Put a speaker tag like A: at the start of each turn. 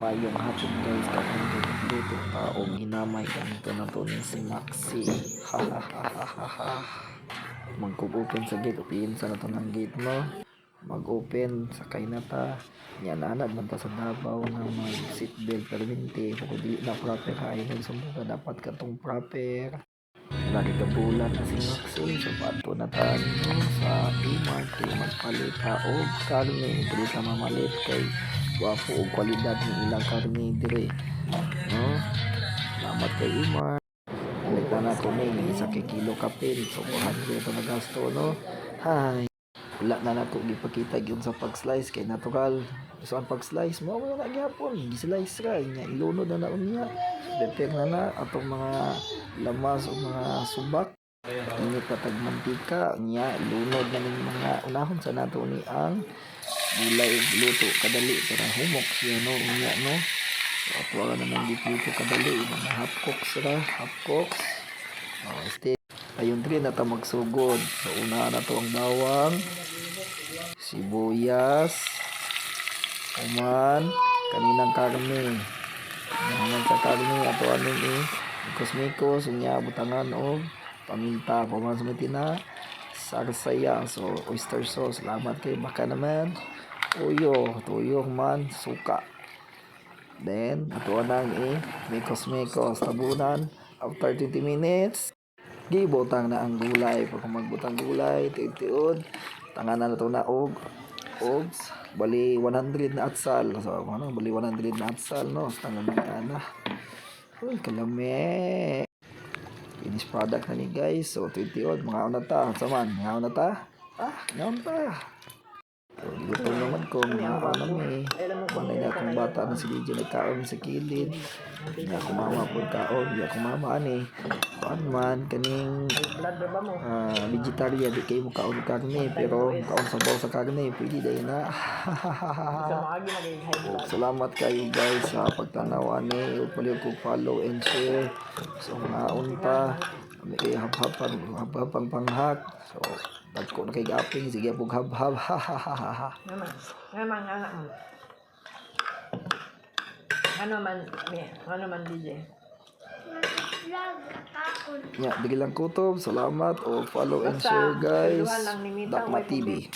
A: Mayong hapon guys, kapag nagluto taong hinamay ganito na to ni si Maxi. Hahaha. Mag-open sa gate, upiin sa na to ng gate mo. Mag-open, sakay na ta. Yan, anad man ta sa Davao na mag-seatbelt perminti. Kung di na proper ay nagsumbo ka, dapat ka tong proper. Lagi ka bulan na si Maxi. So, pato na tayo sa E-Mart. Magpalit ta o karne. Dili ka mamalit kay wapo o kwalidad ng ilang karne dire. No? Salamat kay E-Mart. Balik na ko may isa kay kilo kapin. So, 400 ito na gasto, no? Hi. Wala na nako gipakita gyud sa pag-slice kay natural. So ang pag-slice mo na gyapon, gi-slice ra nya ilunod na naon niya. Better na atong mga lamas o mga subak. Init pa tag mantika nya ilunod na ning mga unahon sa nato ni ang gulay luto kadali para humok siya no unya no. So ato ra naman dito kadali mga half cooks ra, half cooks. Ayun din na ta magsugod. So una na to ang bawang, sibuyas, uman, kaninang karne. Naman sa karne ato aning mikos-mikos unya butangan og paminta ko man sumitina sarsaya. So oyster sauce, salamat kay baka naman. Tuyo man, suka. Then ato nang mikos-mikos tabunan after 20 minutes. Gibutang na ang gulay. Pag magbutang gulay, tiud-tiud, tanganan na ito na og bali 100 na atsal. So, bali 100 na atsal, no? Tangan na. Uy, kalame. Finished product na ni guys. So, tiud-tiud, mga ta. Saman, mga ta? Ngayon ta. So, gutom naman ko, mga anami. Manay na akong bata na si DJ nagkaon sa kilid. Hindi ako mama po kaon. Hindi ako mama ani. Kuan man, kaning vegetarian. Di kayo mo kaon karne. Pero kaon sabaw sa karne. Pwede dahil na. Salamat kayo guys sa pagtanaw ani. Paliw ko follow and share. So, mga unta. Kami kayo hap-hapang panghak. So, dagko na kay gaping, sige po hab-hab.
B: Ano man DJ?
A: Ya, biglang kutob. Salamat o follow and share guys. Dakma TV.